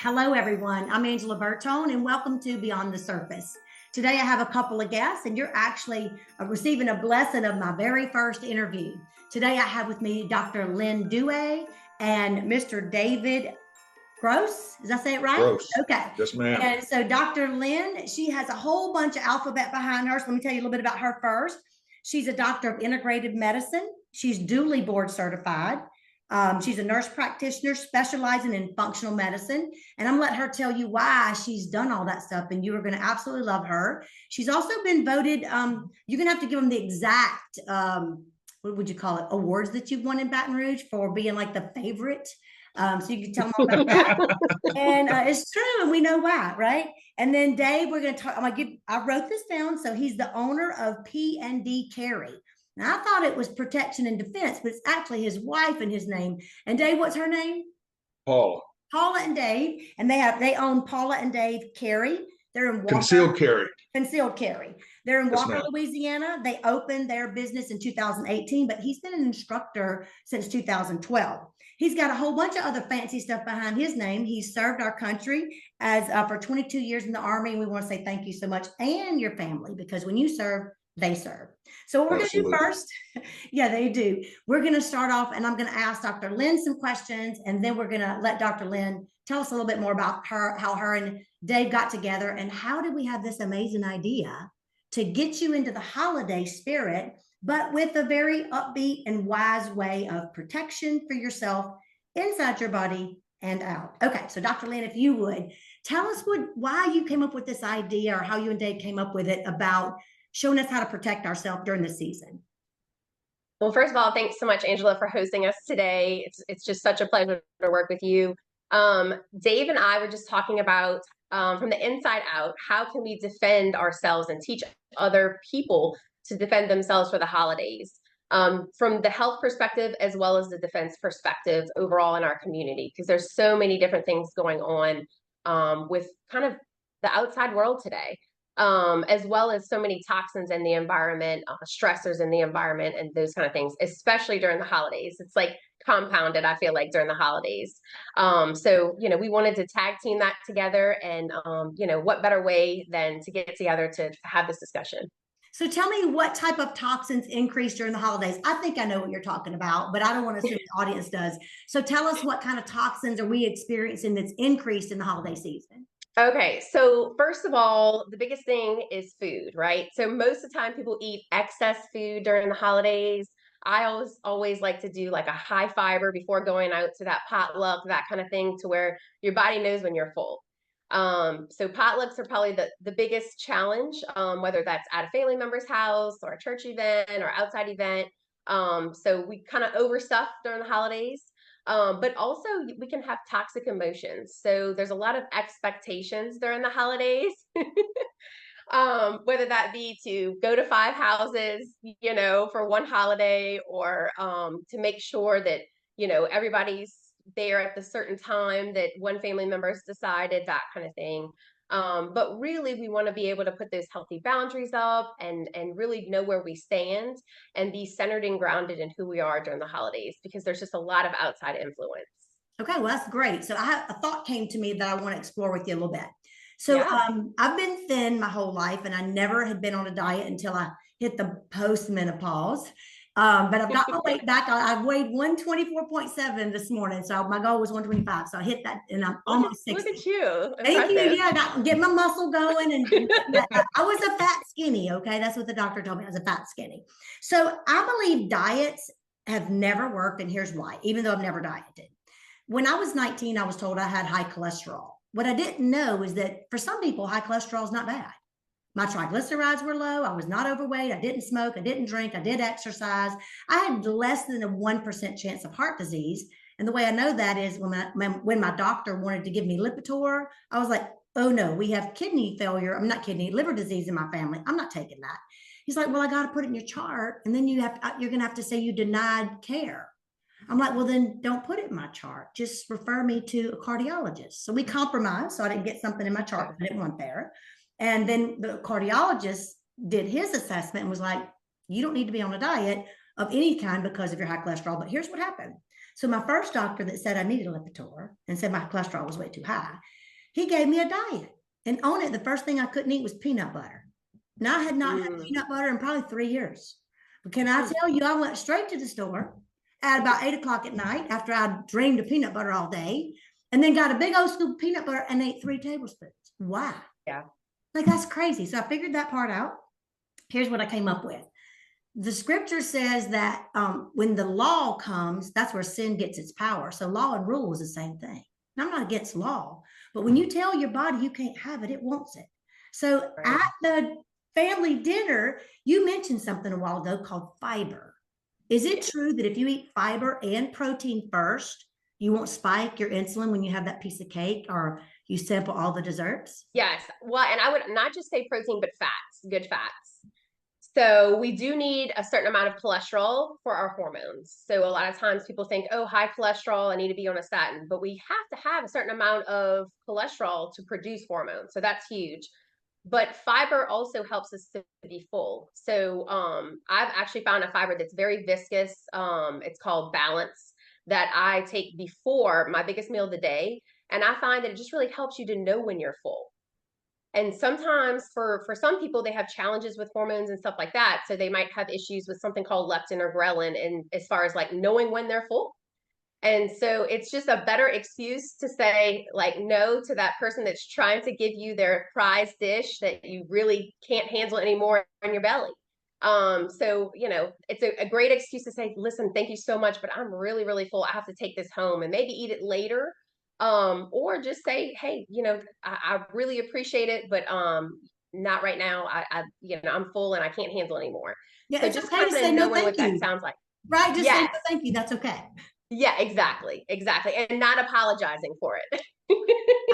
Hello, everyone. I'm Angela Bertone, and welcome to Beyond the Surface. Today, I have a couple of guests, and you're actually receiving a blessing of my very first interview. Today, I have with me Dr. Lynn and Mr. David Groce. Did I say it right? Groce. Okay. Yes, ma'am. And so Dr. Lynn, she has a whole bunch of alphabet behind her. So let me tell you a little bit about her first. She's a doctor of integrative medicine. She's duly board certified. She's a nurse practitioner specializing in functional medicine. And I'm letting her tell you why she's done all that stuff. And you are going to absolutely love her. She's also been voted, you're going to have to give them the exact, what would you call it, awards that you've won in Baton Rouge for being like the favorite. So you can tell them all about that. And it's true, and we know why, right? And then Dave, we're going to talk. I wrote this down. So he's the owner of P&D Carry. Now I thought it was protection and defense, but it's actually his wife and his name. And Dave, what's her name? Paula. Paula and Dave, and they own Paula and Dave Carry. They're in Walker. Concealed carry. Concealed carry. They're in Walker, Yes, Louisiana. They opened their business in 2018, but he's been an instructor since 2012. He's got a whole bunch of other fancy stuff behind his name. He's served our country as for 22 years in the Army, and we want to say thank you so much, and your family, because when you serve, they serve. So what we're going to do first, yeah, they do. We're going to start off, and I'm going to ask Dr. Lynn some questions, and then we're going to let Dr. Lynn tell us a little bit more about how her and Dave got together, and how did we have this amazing idea to get you into the holiday spirit, but with a very upbeat and wise way of protection for yourself inside your body and out. Okay, so Dr. Lynn, if you would, tell us why you came up with this idea, or how you and Dave came up with it about showing us how to protect ourselves during the season. Well, first of all, thanks so much, Angela, for hosting us today. It's just such a pleasure to work with you. Dave and I were just talking about from the inside out, how can we defend ourselves and teach other people to defend themselves for the holidays, from the health perspective as well as the defense perspective overall in our community, because there's so many different things going on with kind of the outside world today. As well as so many toxins in the environment, stressors in the environment, and those kind of things, especially during the holidays. It's like compounded, I feel like, during the holidays. So, we wanted to tag team that together, and, what better way than to get together to have this discussion. So tell me, what type of toxins increase during the holidays? I think I know what you're talking about, but I don't want to assume the audience does. So tell us, what kind of toxins are we experiencing that's increased in the holiday season? Okay, so first of all, the biggest thing is food, right? So most of the time people eat excess food during the holidays. I always like to do like a high fiber before going out to that potluck, that kind of thing, to where your body knows when you're full. So potlucks are probably the biggest challenge, whether that's at a family member's house or a church event or outside event. So we kind of overstuff during the holidays. But also we can have toxic emotions. So there's a lot of expectations during the holidays, whether that be to go to 5 houses, for one holiday, or to make sure that, everybody's there at the certain time that one family member has decided, that kind of thing. But really, we want to be able to put those healthy boundaries up and really know where we stand and be centered and grounded in who we are during the holidays, because there's just a lot of outside influence. Okay, well, that's great. So a thought came to me that I want to explore with you a little bit. So Yeah. I've been thin my whole life, and I never had been on a diet until I hit the post-menopause. But I've got my weight back. I weighed 124.7 this morning. So my goal was 125. So I hit that, and I'm almost 60. Look at you. Thank you. Yeah, I got get my muscle going. And I was a fat skinny. Okay. That's what the doctor told me. I was a fat skinny. So I believe diets have never worked. And here's why, even though I've never dieted. When I was 19, I was told I had high cholesterol. What I didn't know is that for some people, high cholesterol is not bad. My triglycerides were low. I was not overweight. I didn't smoke. I didn't drink. I did exercise. I had less than a 1% chance of heart disease. And the way I know that is when my doctor wanted to give me Lipitor, I was like, oh no, we have kidney failure. I'm not kidney, liver disease in my family. I'm not taking that. He's like, well, I got to put it in your chart. And then you're going to have to say you denied care. I'm like, well, then don't put it in my chart. Just refer me to a cardiologist. So we compromised. So I didn't get something in my chart I didn't want there. And then the cardiologist did his assessment and was like, you don't need to be on a diet of any kind because of your high cholesterol. But here's what happened. So my first doctor that said I needed a Lipitor and said my cholesterol was way too high, he gave me a diet. And on it, the first thing I couldn't eat was peanut butter. Now I had not had peanut butter in probably 3 years. But can I tell you, I went straight to the store at about 8 o'clock at night after I dreamed of peanut butter all day, and then got a big old scoop of peanut butter and ate 3 tablespoons. Wow. Yeah. Like, that's crazy. So I figured that part out. Here's what I came up with. The scripture says that when the law comes, that's where sin gets its power. So law and rule is the same thing. And I'm not against law, but when you tell your body you can't have it, it wants it. So at the family dinner, you mentioned something a while ago called fiber. Is it true that if you eat fiber and protein first, you won't spike your insulin when you have that piece of cake, or you sample all the desserts? Yes. Well, and I would not just say protein, but fats, good fats. So we do need a certain amount of cholesterol for our hormones. So a lot of times people think, oh, high cholesterol, I need to be on a statin, but we have to have a certain amount of cholesterol to produce hormones. So that's huge. But fiber also helps us to be full. So I've actually found a fiber that's very viscous. It's called Balance, that I take before my biggest meal of the day. And I find that it just really helps you to know when you're full. And sometimes for some people, they have challenges with hormones and stuff like that. So they might have issues with something called leptin or ghrelin, and as far as like knowing when they're full. And so it's just a better excuse to say like no to that person that's trying to give you their prize dish that you really can't handle anymore in your belly. So it's a great excuse to say, listen, thank you so much, but I'm really, really full. I have to take this home and maybe eat it later. Or just say, hey, I really appreciate it, but not right now. I'm full and I can't handle anymore. Yeah, So it's just okay kind to say of no, knowing thank what that you. sounds like. Right? Just say no, Yes. thank you. That's okay. Yeah, exactly. And not apologizing for it.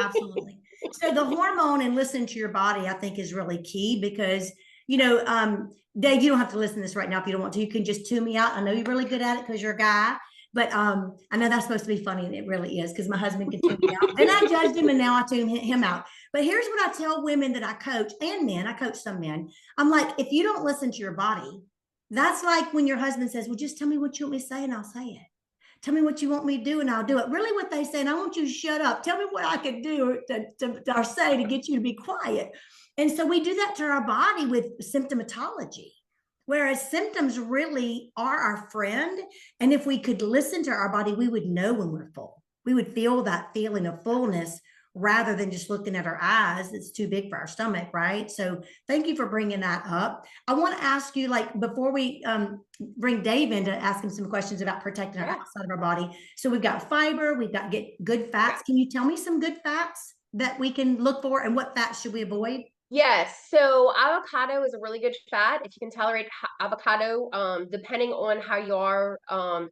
Absolutely. So the hormone and listening to your body, I think, is really key because, Dave, you don't have to listen to this right now if you don't want to. You can just tune me out. I know you're really good at it because you're a guy, but I know that's supposed to be funny, and it really is because my husband can tune me out. And I judged him, and now I tune him out. But here's what I tell women that I coach, and men. I coach some men. I'm like, if you don't listen to your body, that's like when your husband says, well, just tell me what you want me to say, and I'll say it. Tell me what you want me to do and I'll do it. Really what they say, and I want you to shut up. Tell me what I can do or say to get you to be quiet. And so we do that to our body with symptomatology, whereas symptoms really are our friend. And if we could listen to our body, we would know when we're full. We would feel that feeling of fullness rather than just looking at our eyes. It's too big for our stomach, right? So thank you for bringing that up. I want to ask you, like, before we bring Dave in to ask him some questions about protecting our outside of our body. So we've got fiber, we've got good fats. Can you tell me some good fats that we can look for, and what fats should we avoid? Yes. So avocado is a really good fat. If you can tolerate avocado, depending on how you are,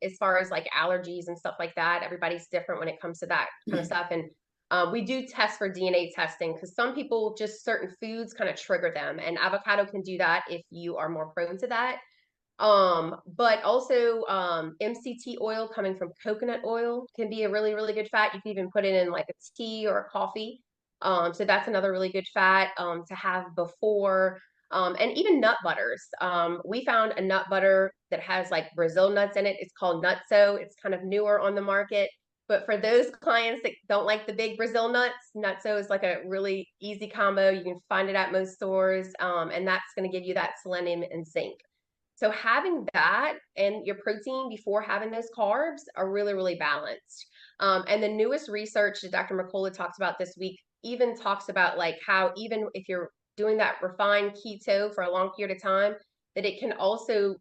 as far as like allergies and stuff like that, everybody's different when it comes to that kind of stuff. And we do test for DNA testing because some people, just certain foods kind of trigger them, and avocado can do that if you are more prone to that. But also MCT oil coming from coconut oil can be a really, really good fat. You can even put it in like a tea or a coffee. So that's another really good fat to have before. And even nut butters. We found a nut butter that has like Brazil nuts in it. It's called Nutso. It's kind of newer on the market. But for those clients that don't like the big Brazil nuts, Nutso is like a really easy combo. You can find it at most stores. And that's going to give you that selenium and zinc. So having that and your protein before having those carbs are really, really balanced. And the newest research that Dr. McCullough talks about this week even talks about like how even if you're doing that refined keto for a long period of time, that it can also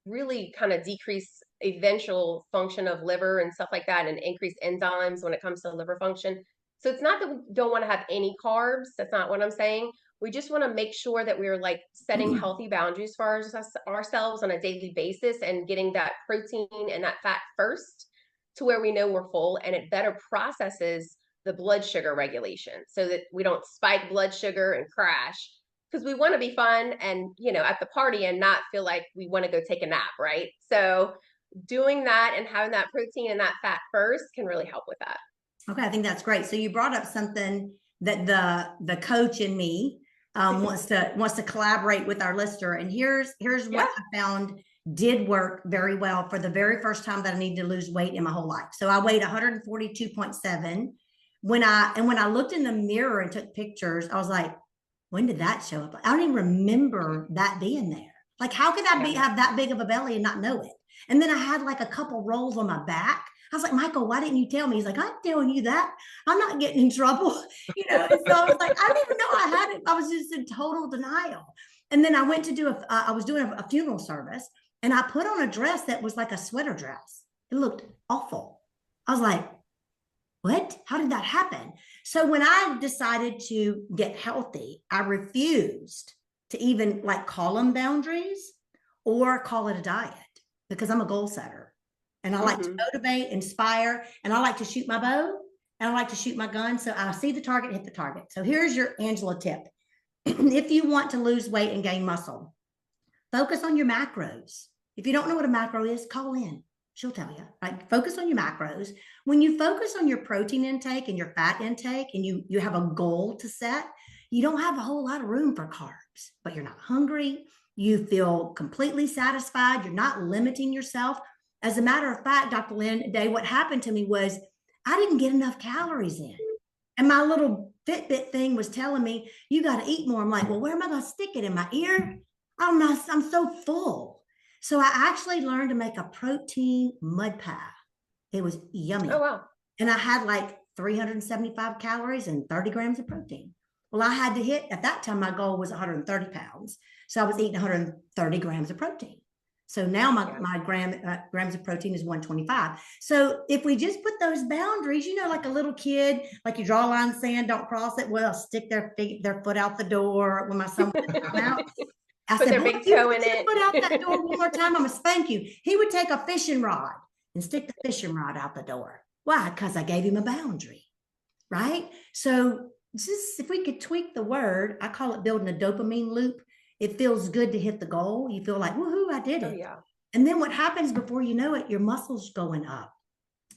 really kind of decrease eventual function of liver and stuff like that, and increase enzymes when it comes to liver function. So it's not that we don't want to have any carbs. That's not what I'm saying. We just want to make sure that we're like setting healthy boundaries for ourselves on a daily basis and getting that protein and that fat first to where we know we're full, and it better processes the blood sugar regulation so that we don't spike blood sugar and crash, because we want to be fun and at the party and not feel like we want to go take a nap, right? So doing that and having that protein and that fat first can really help with that. Okay, I think that's great. So you brought up something that the coach in me wants to collaborate with our listener. And here's what I found did work very well for the very first time that I needed to lose weight in my whole life. So I weighed 142.7. When I looked in the mirror and took pictures, I was like, when did that show up? I don't even remember that being there. Like, how could I have that big of a belly and not know it? And then I had like a couple rolls on my back. I was like, Michael, why didn't you tell me? He's like, I'm telling you that. I'm not getting in trouble. And so I was like, I didn't even know I had it. I was just in total denial. And then I went to I was doing a funeral service, and I put on a dress that was like a sweater dress. It looked awful. I was like, what? How did that happen? So when I decided to get healthy, I refused to even like call them boundaries or call it a diet, because I'm a goal setter and I like to motivate, inspire, and I like to shoot my bow and I like to shoot my gun. So I see the target, hit the target. So here's your Angela tip. If you want to lose weight and gain muscle, focus on your macros. If you don't know what a macro is, call Lynn. She'll tell you, right? Focus on your macros. When you focus on your protein intake and your fat intake, and you have a goal to set, you don't have a whole lot of room for carbs, but you're not hungry. You feel completely satisfied. You're not limiting yourself. As a matter of fact, Dr. Lynn, today, what happened to me was I didn't get enough calories in. And my little Fitbit thing was telling me, you got to eat more. I'm like, well, where am I going to stick it? In my ear? I'm so full. So I actually learned to make a protein mud pie. It was yummy. Oh, wow. And I had like 375 calories and 30 grams of protein. Well, I had to hit, at that time, my goal was 130 pounds. So I was eating 130 grams of protein. So now my grams of protein is 125. So if we just put those boundaries, like a little kid, like you draw a line in the sand, don't cross it. Well, stick their foot out the door when my son would come out. I Put said, their big toe in it. Put out that door one more time. I'm going to spank you. He would take a fishing rod and stick the fishing rod out the door. Why? Because I gave him a boundary, right? So just if we could tweak the word, I call it building a dopamine loop. It feels good to hit the goal. You feel like, woohoo, I did it. Oh, yeah. And then what happens before you know it, your muscles going up.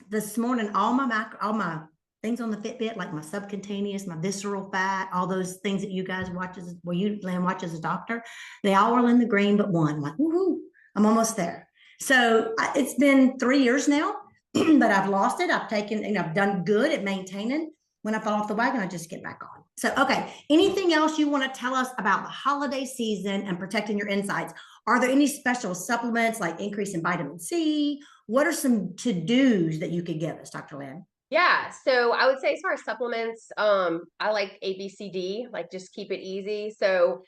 This morning, all my things on the Fitbit, like my subcutaneous, my visceral fat, all those things that you guys watch Lynn watches as a doctor, they all were in the green but one. I'm like, woohoo, I'm almost there. So it's been 3 years now, but I've lost it. I've done good at maintaining. When I fall off the wagon, I just get back on. So, okay, anything else you want to tell us about the holiday season and protecting your insides? Are there any special supplements like increase in vitamin C? What are some to-dos that you could give us, Dr. Lynn? Yeah, so I would say as far as supplements, I like ABCD, like just keep it easy. So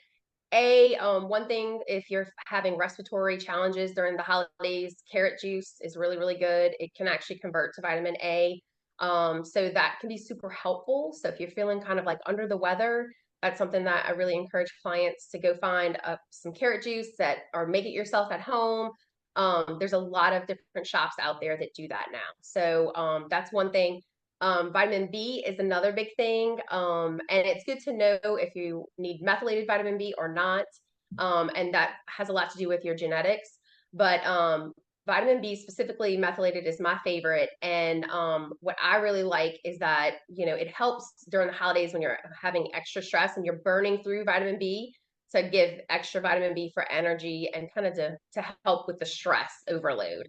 one thing, if you're having respiratory challenges during the holidays, carrot juice is really, really good. It can actually convert to vitamin A. So that can be super helpful. So if you're feeling kind of like under the weather, that's something that I really encourage clients to go find some carrot juice or make it yourself at home. There's a lot of different shops out there that do that now. So that's one thing. Vitamin B is another big thing. And it's good to know if you need methylated vitamin B or not. And that has a lot to do with your genetics. But vitamin B, specifically methylated, is my favorite. And what I really like is that, it helps during the holidays when you're having extra stress and you're burning through vitamin B to give extra vitamin B for energy and kind of to help with the stress overload.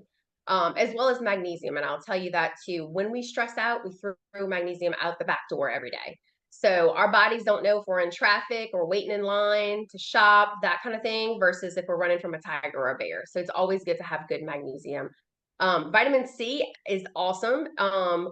As well as magnesium. And I'll tell you that too. When we stress out, we throw magnesium out the back door every day. So our bodies don't know if we're in traffic or waiting in line to shop, that kind of thing, versus if we're running from a tiger or a bear. So it's always good to have good magnesium. Vitamin C is awesome.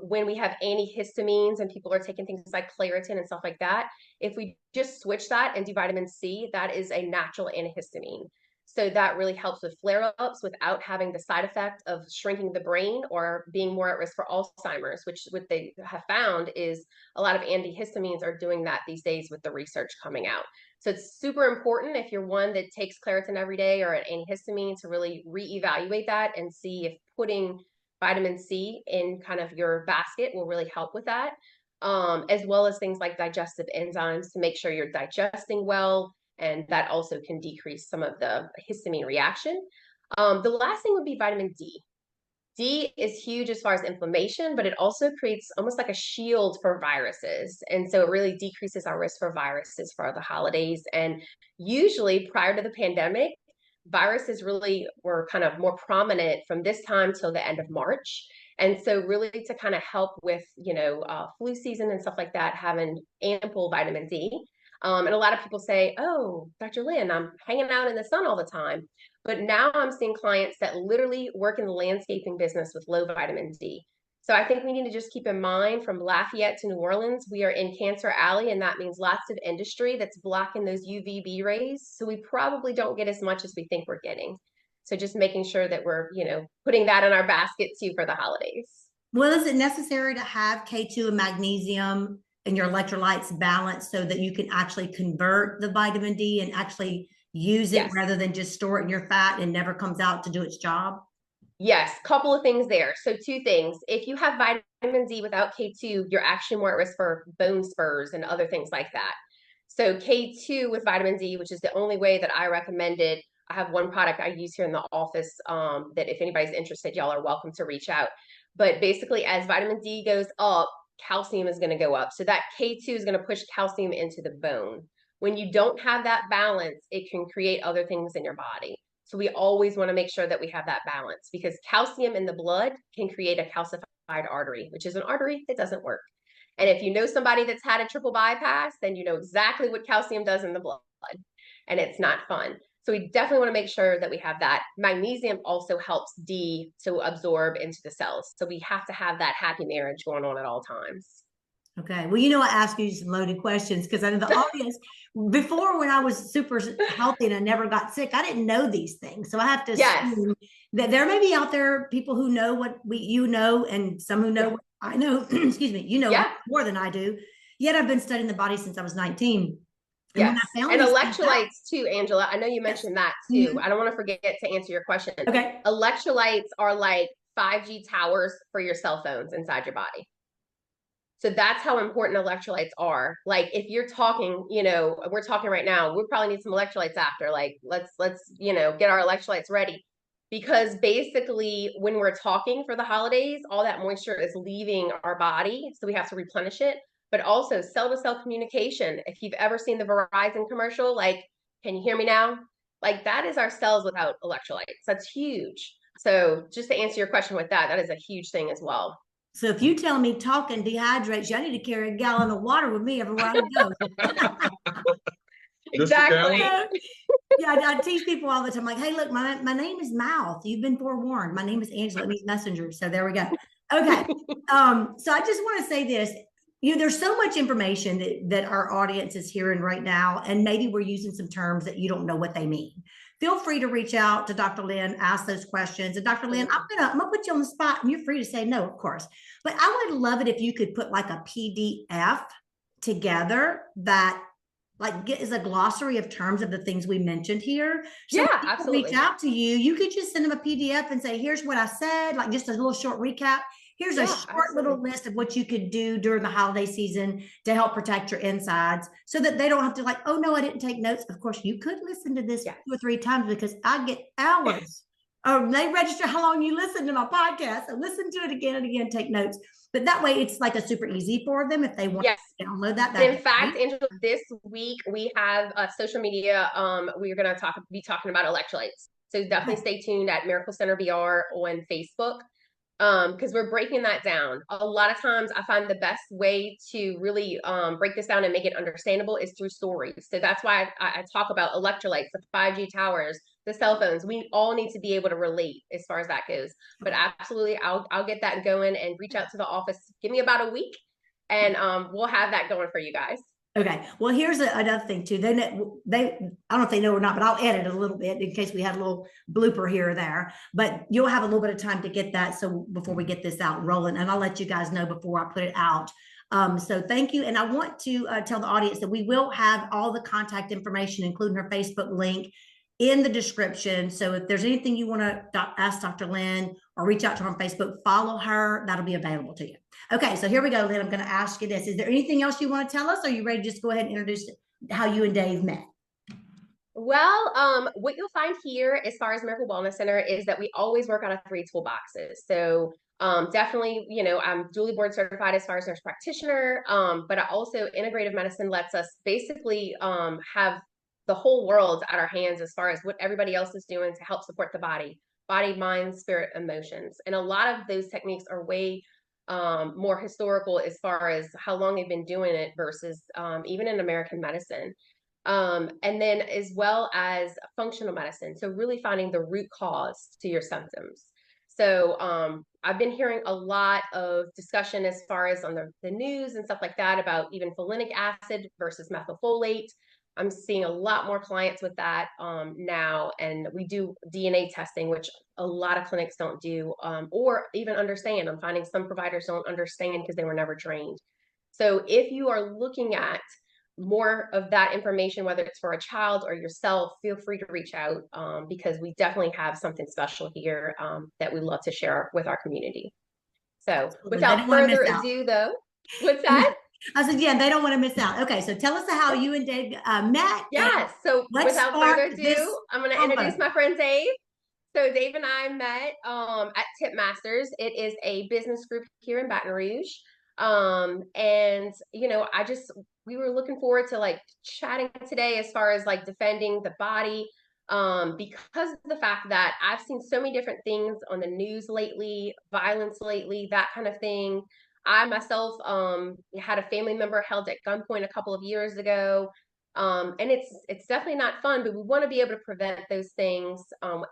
When we have antihistamines and people are taking things like Claritin and stuff like that, if we just switch that and do vitamin C, that is a natural antihistamine. So that really helps with flare-ups without having the side effect of shrinking the brain or being more at risk for Alzheimer's, which what they have found is a lot of antihistamines are doing that these days with the research coming out. So it's super important if you're one that takes Claritin every day or an antihistamine to really reevaluate that and see if putting vitamin C in kind of your basket will really help with that. As well as things like digestive enzymes to make sure you're digesting well, and that also can decrease some of the histamine reaction. The last thing would be vitamin D. D is huge as far as inflammation, but it also creates almost like a shield for viruses. And so it really decreases our risk for viruses for the holidays. And usually prior to the pandemic, viruses really were kind of more prominent from this time till the end of March. And so really to kind of help with, flu season and stuff like that, having ample vitamin D. And a lot of people say, oh, Dr. Lynn, I'm hanging out in the sun all the time. But now I'm seeing clients that literally work in the landscaping business with low vitamin D. So I think we need to just keep in mind from Lafayette to New Orleans, we are in Cancer Alley, and that means lots of industry that's blocking those UVB rays. So we probably don't get as much as we think we're getting. So just making sure that we're, putting that in our basket too for the holidays. Well, is it necessary to have K2 and magnesium and your electrolytes balanced so that you can actually convert the vitamin D and actually use it Yes. rather than just store it in your fat and never comes out to do its job? Yes, couple of things there. So two things. If you have vitamin D without K2, you're actually more at risk for bone spurs and other things like that. So K2 with vitamin D, which is the only way that I recommend it. I have one product I use here in the office that if anybody's interested, y'all are welcome to reach out. But basically, as vitamin D goes up, calcium is going to go up. So that K2 is going to push calcium into the bone. When you don't have that balance, it can create other things in your body. So we always want to make sure that we have that balance because calcium in the blood can create a calcified artery, which is an artery that doesn't work. And if you know somebody that's had a triple bypass, then you know exactly what calcium does in the blood, and it's not fun. So we definitely want to make sure that we have that. Magnesium also helps D to absorb into the cells. So we have to have that happy marriage going on at all times. Okay. Well, I ask you some loaded questions because I know the audience before when I was super healthy and I never got sick, I didn't know these things. So I have to assume that there may be out there people who know what you know and some who know what I know. Excuse me, more than I do. Yet I've been studying the body since I was 19. And yes. And electrolytes too, Angela. I know you mentioned that too. I don't want to forget to answer your question. Okay. Electrolytes are like 5G towers for your cell phones inside your body. So that's how important electrolytes are. Like if you're talking, we're talking right now, we probably need some electrolytes after. Like let's get our electrolytes ready. Because basically when we're talking for the holidays, all that moisture is leaving our body. So we have to replenish it. But also cell to cell communication. If you've ever seen the Verizon commercial, like, can you hear me now? Like that is our cells without electrolytes. That's huge. So just to answer your question with that, that is a huge thing as well. So if you tell me talking dehydrates you, I need to carry a gallon of water with me everywhere I go. Exactly. Yeah, I tease people all the time, like, hey, look, my name is Mouth. You've been forewarned. My name is Angela. It means messenger. So there we go. Okay. So I just want to say this. There's so much information that our audience is hearing right now, and maybe we're using some terms that you don't know what they mean. Feel free to reach out to Dr. Lynn, ask those questions. And Dr. Lynn, I'm gonna put you on the spot, and you're free to say no, of course. But I would love it if you could put like a PDF together that is a glossary of terms of the things we mentioned here. So yeah, absolutely. Reach out to you. You could just send them a PDF and say, here's what I said, like just a little short recap. Here's a short little list of what you could do during the holiday season to help protect your insides so that they don't have to like, oh no, I didn't take notes. Of course, you could listen to this 2 or 3 times because I get hours. They register how long you listen to my podcast. So listen to it again and again, take notes. But that way it's like a super easy for them if they want to download that. In fact, Angela, this week we have social media. We're going to be talking about electrolytes. So definitely stay tuned at Miracle Center VR on Facebook. Because we're breaking that down. A lot of times I find the best way to really break this down and make it understandable is through stories. So that's why I talk about electrolytes, the 5G towers, the cell phones. We all need to be able to relate as far as that goes. But absolutely, I'll get that going and reach out to the office. Give me about a week and we'll have that going for you guys. Okay. Well, here's another thing too. They I don't know if they know or not, but I'll edit a little bit in case we had a little blooper here or there. But you'll have a little bit of time to get that. So before we get this out rolling, and I'll let you guys know before I put it out. So thank you. And I want to tell the audience that we will have all the contact information, including her Facebook link, in the description. So if there's anything you want to ask Dr. Lynn or reach out to her on Facebook, follow her. That'll be available to you. Okay, so here we go, Lynn. I'm going to ask you this. Is there anything else you want to tell us? Or are you ready to just go ahead and introduce how you and Dave met? Well, what you'll find here as far as Miracle Wellness Center is that we always work out of 3 toolboxes. So definitely, I'm dually board certified as far as nurse practitioner, but I also integrative medicine lets us basically have the whole world's at our hands as far as what everybody else is doing to help support the body, mind, spirit, emotions. And a lot of those techniques are way more historical as far as how long they've been doing it versus even in American medicine. And then as well as functional medicine. So really finding the root cause to your symptoms. So I've been hearing a lot of discussion as far as on the news and stuff like that about even folinic acid versus methylfolate. I'm seeing a lot more clients with that now, and we do DNA testing, which a lot of clinics don't do or even understand. I'm finding some providers don't understand because they were never trained. So if you are looking at more of that information, whether it's for a child or yourself, feel free to reach out because we definitely have something special here that we love to share with our community. So without further ado, though, what's that? I said, yeah, they don't want to miss out. Okay, so tell us how you and Dave met. Yes. So without further ado, I'm going to introduce my friend Dave. So Dave and I met at Tip Masters. It is a business group here in Baton Rouge. And you know, we were looking forward to like chatting today as far as like defending the body because of the fact that I've seen so many different things on the news lately, violence lately, that kind of thing. I myself had a family member held at gunpoint a couple of years ago. And it's definitely not fun, but we want to be able to prevent those things,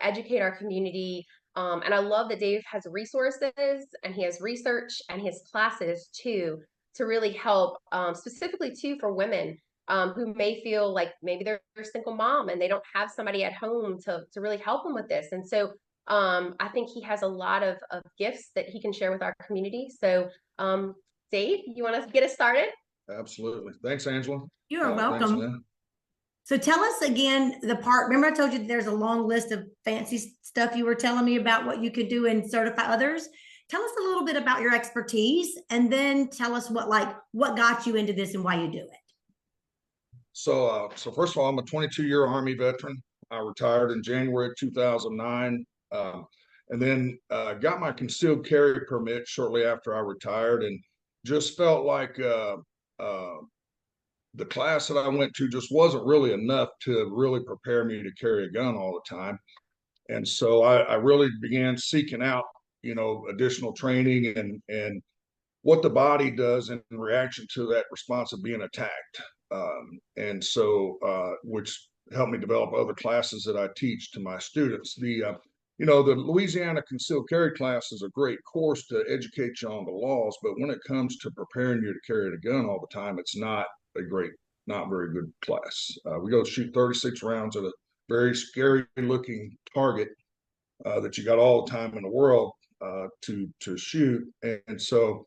educate our community. And I love that Dave has resources and he has research and his classes too to really help, specifically too for women who may feel like maybe they're a single mom and they don't have somebody at home to really help them with this. And so I think he has a lot of gifts that he can share with our community. So Dave, you want to get us started? Absolutely. Thanks, Angela. You are welcome. Thanks, Lynn. So tell us again the part. Remember, I told you there's a long list of fancy stuff you were telling me about what you could do and certify others. Tell us a little bit about your expertise, and then tell us what got you into this and why you do it. So first of all, I'm a 22-year Army veteran. I retired in January 2009, and then got my concealed carry permit shortly after I retired, and just felt like the class that I went to just wasn't really enough to really prepare me to carry a gun all the time. And so I really began seeking out, additional training and what the body does in reaction to that response of being attacked. And so, which helped me develop other classes that I teach to my students. The Louisiana concealed carry class is a great course to educate you on the laws, but when it comes to preparing you to carry the gun all the time, it's not very good class. We go shoot 36 rounds at a very scary looking target that you got all the time in the world to shoot. And so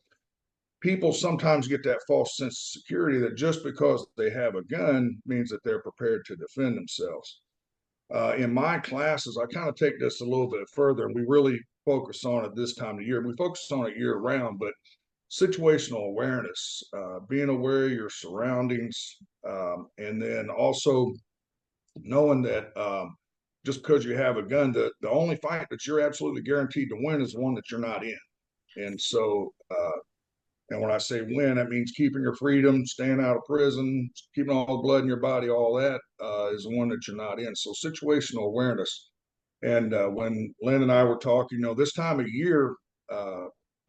people sometimes get that false sense of security that just because they have a gun means that they're prepared to defend themselves. In my classes, I kind of take this a little bit further, and we really focus on it this time of year. We focus on it year round, but situational awareness, being aware of your surroundings, and then also knowing that just because you have a gun, the only fight that you're absolutely guaranteed to win is the one that you're not in. And so, and when I say win, that means keeping your freedom, staying out of prison, keeping all the blood in your body, all that is the one that you're not in. So situational awareness. And when Lynn and I were talking, this time of year,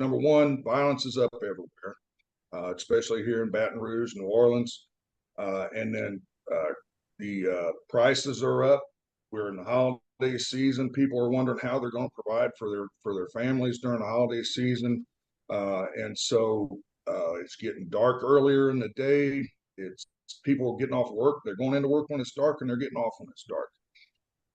number one, violence is up everywhere, especially here in Baton Rouge, New Orleans. And then the prices are up. We're in the holiday season. People are wondering how they're going to provide for their families during the holiday season. And so it's getting dark earlier in the day. It's people getting off work. They're going into work when it's dark, and they're getting off when it's dark.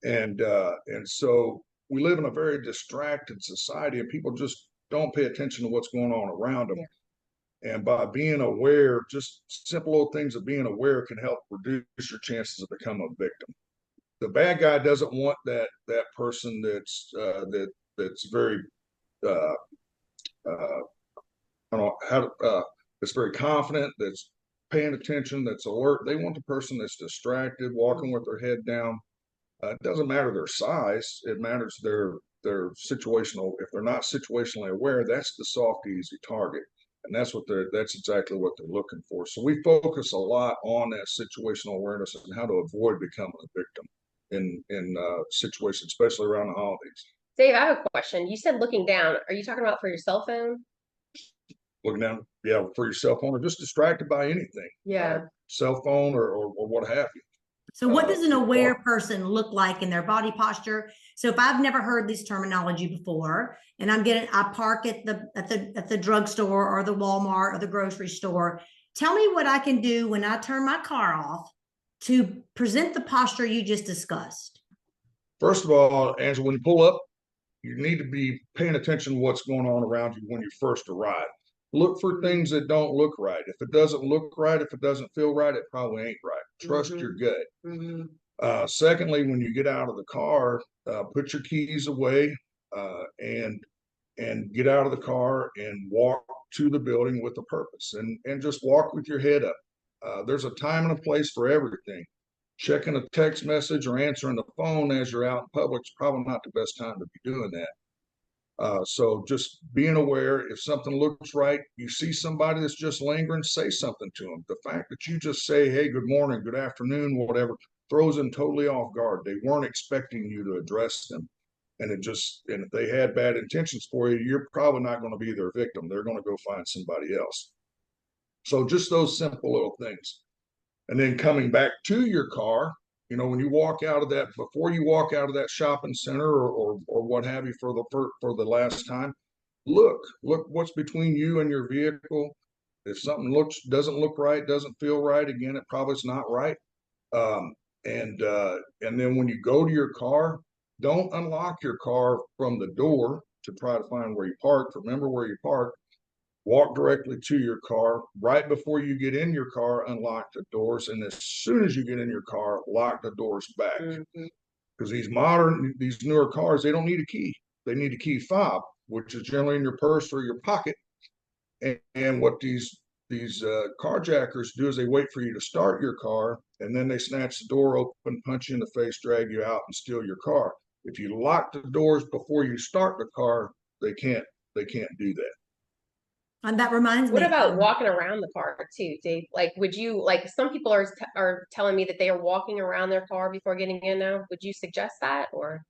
And so we live in a very distracted society, and people just don't pay attention to what's going on around them. Yeah. And by being aware, just simple little things of being aware can help reduce your chances of becoming a victim. The bad guy doesn't want that person that's very I don't know how to, that's very confident, that's paying attention, that's alert. They want the person that's distracted, walking with their head down. It doesn't matter their size; it matters their situational. If they're not situationally aware, that's the soft, easy target. And that's exactly what they're looking for. So we focus a lot on that situational awareness and how to avoid becoming a victim in situations, especially around the holidays. Dave, I have a question. You said looking down. Are you talking about for your cell phone? Looking down, yeah, for your cell phone or just distracted by anything. Yeah. Cell phone or what have you. So what does an aware person look like in their body posture? So if I've never heard this terminology before, and I park at the drugstore or the Walmart or the grocery store, tell me what I can do when I turn my car off to present the posture you just discussed. First of all, Angela, when you pull up, you need to be paying attention to what's going on around you when you first arrive. Look for things that don't look right. If it doesn't look right, if it doesn't feel right, it probably ain't right. Trust your gut. Secondly, when you get out of the car, put your keys away and get out of the car and walk to the building with a purpose and just walk with your head up. There's a time and a place for everything. Checking a text message or answering the phone as you're out in public is probably not the best time to be doing that. So just being aware, if something looks right, you see somebody that's just lingering, say something to them. The fact that you just say, hey, good morning, good afternoon, whatever, throws them totally off guard. They weren't expecting you to address them. And if they had bad intentions for you, you're probably not going to be their victim. They're going to go find somebody else. So just those simple little things. And then coming back to your car, when you walk out of that, before you walk out of that shopping center or what have you for the last time, look what's between you and your vehicle. If something doesn't look right, doesn't feel right, again, it probably is not right. And then when you go to your car, don't unlock your car from the door to try to find where you parked. Remember where you parked. Walk directly to your car. Right before you get in your car, unlock the doors. And as soon as you get in your car, lock the doors back. Because these newer cars, they don't need a key. They need a key fob, which is generally in your purse or your pocket. And what these carjackers do is they wait for you to start your car, and then they snatch the door open, punch you in the face, drag you out, and steal your car. If you lock the doors before you start the car, they can't do that. And that reminds me. What about walking around the car too, Dave? Like, would you some people are telling me that they are walking around their car before getting in now? Would you suggest that or?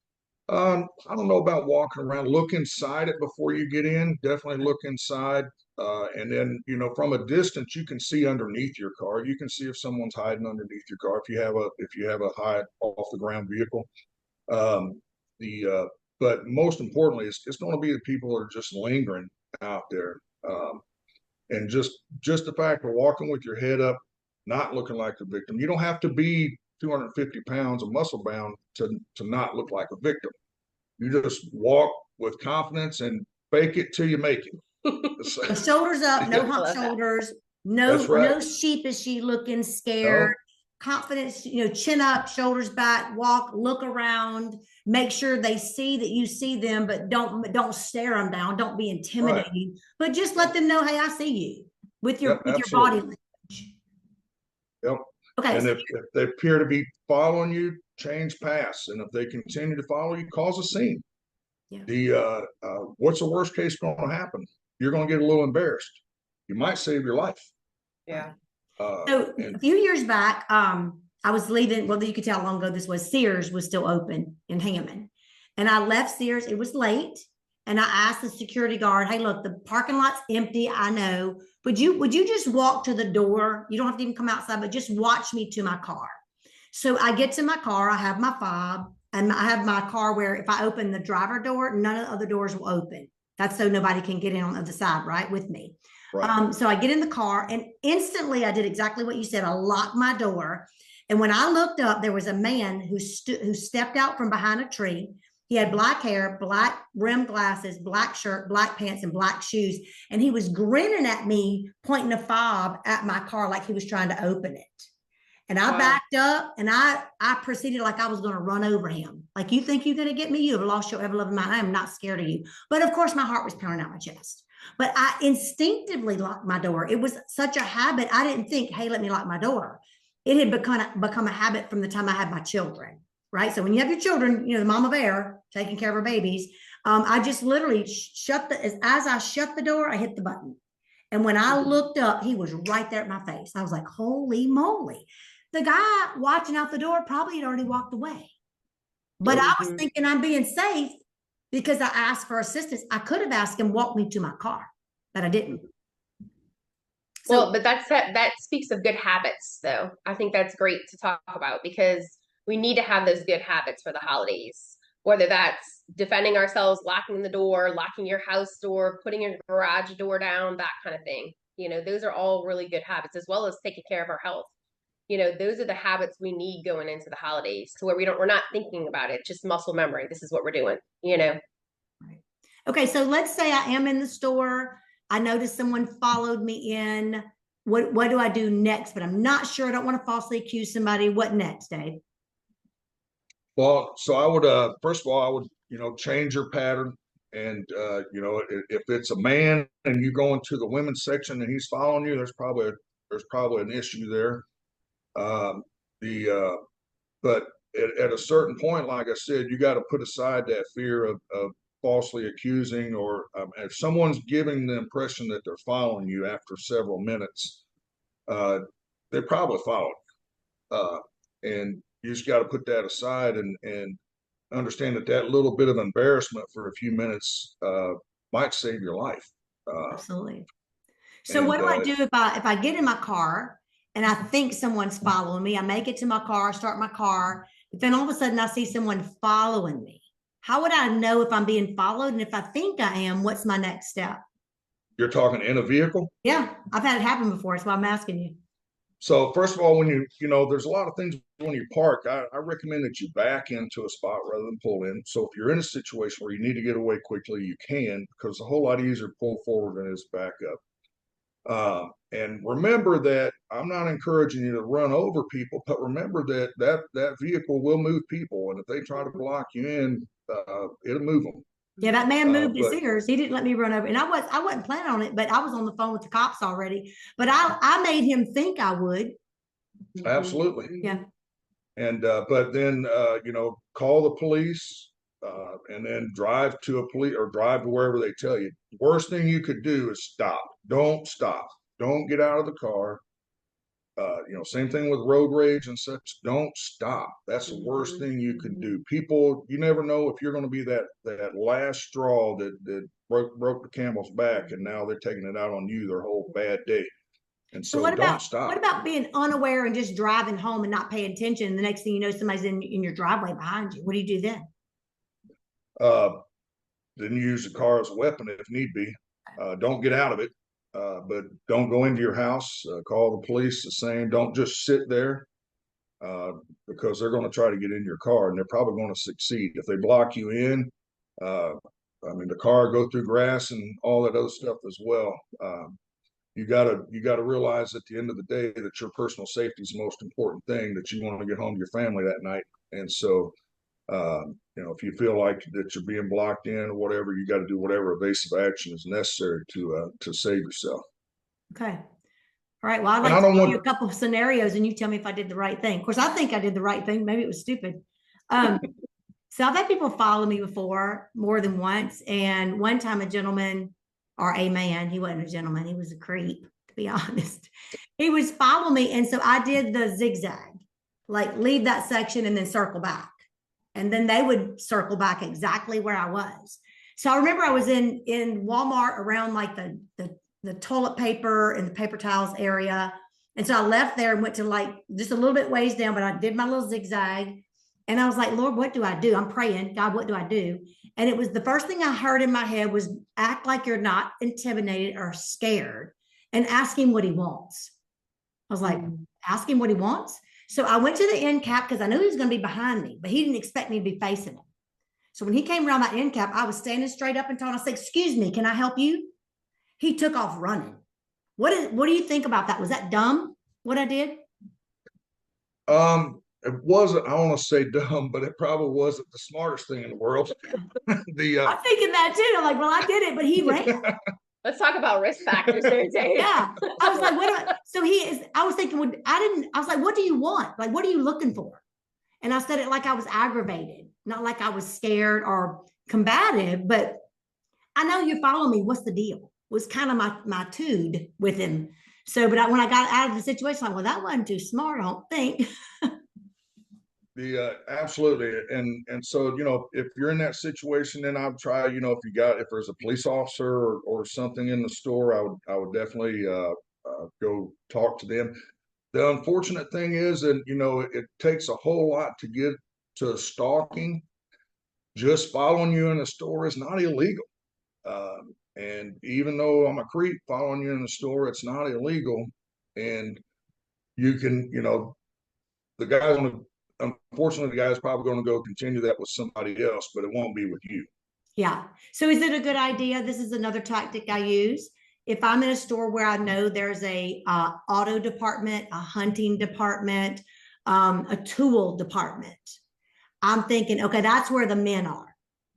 I don't know about walking around. Look inside it before you get in. Definitely look inside. And then, from a distance, you can see underneath your car. You can see if someone's hiding underneath your car. If you have a high off the ground vehicle. But most importantly, it's going to be the people that are just lingering out there. And just the fact of walking with your head up, not looking like a victim. You don't have to be 250 pounds of muscle bound to not look like a victim. You just walk with confidence and fake it till you make it. The shoulders up, no hump shoulders, no sheepishly looking, scared. Confidence, chin up, shoulders back, walk, look around, make sure they see that you see them, but don't stare them down. Don't be intimidating, but just let them know, hey, I see you with your body language. Yep. Okay. And if they appear to be following you, change paths. And if they continue to follow you, cause a scene. Yeah. What's the worst case going to happen? You're going to get a little embarrassed. You might save your life. Yeah. So a few years back, I was leaving, well, you could tell how long ago this was. Sears was still open in Hammond. And I left Sears. It was late. And I asked the security guard, hey, look, the parking lot's empty. I know. Would you just walk to the door? You don't have to even come outside, but just watch me to my car. So I get to my car. I have my fob. And I have my car where if I open the driver door, none of the other doors will open. That's so nobody can get in on the other side, right, with me. Right. So I get in the car and instantly I did exactly what you said. I locked my door. And when I looked up, there was a man who stepped out from behind a tree. He had black hair, black rimmed glasses, black shirt, black pants, and black shoes. And he was grinning at me, pointing a fob at my car like he was trying to open it. And I backed up and I proceeded like I was going to run over him. Like, you think you're going to get me? You have lost your ever-loving mind. I am not scared of you. But of course, my heart was pounding out my chest. But I instinctively locked my door. It was such a habit. I didn't think, hey, let me lock my door. It had become a habit from the time I had my children, right? So when you have your children, the mama bear taking care of her babies, I just literally as I shut the door, I hit the button. And when I looked up, he was right there at my face. I was like, holy moly. The guy watching out the door probably had already walked away. But I was thinking I'm being safe because I asked for assistance. I could have asked him walk me to my car, but I didn't. So, well, but that speaks of good habits, though. I think that's great to talk about because we need to have those good habits for the holidays, whether that's defending ourselves, locking the door, locking your house door, putting your garage door down, that kind of thing. You know, those are all really good habits, as well as taking care of our health. You know, those are the habits we need going into the holidays to where we're not thinking about it, just muscle memory. This is what we're doing, you know. right. Okay, so let's say I am in the store. I noticed someone followed me in. What do I do next? But I'm not sure. I don't want to falsely accuse somebody. What next, Dave? Well, so I would first of all, I would, change your pattern. And if it's a man and you go into the women's section and he's following you, there's probably an issue there. Um, the but at a certain point, like I said, you got to put aside that fear of falsely accusing, or if someone's giving the impression that they're following you after several minutes, they probably followed. And you just got to put that aside and understand that little bit of embarrassment for a few minutes might save your life. Absolutely. So what do I do if I get in my car and I think someone's following me? I make it to my car, start my car, but then all of a sudden I see someone following me. How would I know if I'm being followed? And if I think I am, what's my next step? You're talking in a vehicle? Yeah, I've had it happen before. That's why I'm asking you. So first of all, when there's a lot of things when you park, I recommend that you back into a spot rather than pull in. So if you're in a situation where you need to get away quickly, you can, because it's a whole lot easier to pull forward than it is back up. And remember that I'm not encouraging you to run over people, but remember that vehicle will move people. And if they try to block you in, it'll move them. Yeah, that man moved his ears. He didn't let me run over. And I wasn't planning on it, but I was on the phone with the cops already. But I made him think I would. Absolutely. Yeah. And but then call the police and then drive to a police or drive to wherever they tell you. Worst thing you could do is stop. Don't stop. Don't get out of the car. Same thing with road rage and such. Don't stop. That's the worst thing you can do. People, you never know if you're going to be that last straw that broke the camel's back, and now they're taking it out on you their whole bad day. And so don't stop. What about being unaware and just driving home and not paying attention? And the next thing you know, somebody's in your driveway behind you. What do you do then? Then you use the car as a weapon if need be. Don't get out of it. But don't go into your house. Call the police the same. Don't just sit there because they're going to try to get in your car, and they're probably going to succeed. If they block you in, the car go through grass and all that other stuff as well. You gotta realize at the end of the day that your personal safety is the most important thing, that you want to get home to your family that night. And so, if you feel like that you're being blocked in or whatever, you got to do whatever evasive action is necessary to save yourself. Okay. All right. Well, I'd like to give you a couple of scenarios and you tell me if I did the right thing. Of course, I think I did the right thing. Maybe it was stupid. So I've had people follow me before more than once. And one time a gentleman, or a man, he wasn't a gentleman, he was a creep, to be honest. He was following me. And so I did the zigzag, like leave that section and then circle back. And then they would circle back exactly where I was. So I remember I was in Walmart around like the toilet paper and the paper towels area. And so I left there and went to like just a little bit ways down, but I did my little zigzag. And I was like, Lord, what do I do? I'm praying, God, what do I do? And it was the first thing I heard in my head was act like you're not intimidated or scared and ask him what he wants. I was like, ask him what he wants. So I went to the end cap because I knew he was going to be behind me, but he didn't expect me to be facing him. So when he came around that end cap, I was standing straight up and tall. I said, excuse me, can I help you? He took off running. What do you think about that? Was that dumb, what I did? It wasn't, I want to say dumb, but it probably wasn't the smartest thing in the world. I'm thinking that too. I'm like, well, I did it, but he ran. Let's talk about risk factors there, Dave. Yeah. I was like, I was thinking, I was like, what do you want? Like, what are you looking for? And I said it like I was aggravated, not like I was scared or combative, but I know you're following me. What's the deal? was kind of my tude with him. So, but when I got out of the situation, I'm like, well, that wasn't too smart, I don't think. Absolutely, and so if you're in that situation, then I'd try. If there's a police officer or something in the store, I would definitely go talk to them. The unfortunate thing is, and it takes a whole lot to get to stalking. Just following you in the store is not illegal. And even though I'm a creep, following you in the store, it's not illegal. And you can, the guy's going to, unfortunately, the guy's probably going to go continue that with somebody else, but it won't be with you. Yeah. So is it a good idea? This is another tactic I use. If I'm in a store where I know there's a auto department, a hunting department, a tool department, I'm thinking, okay, that's where the men are.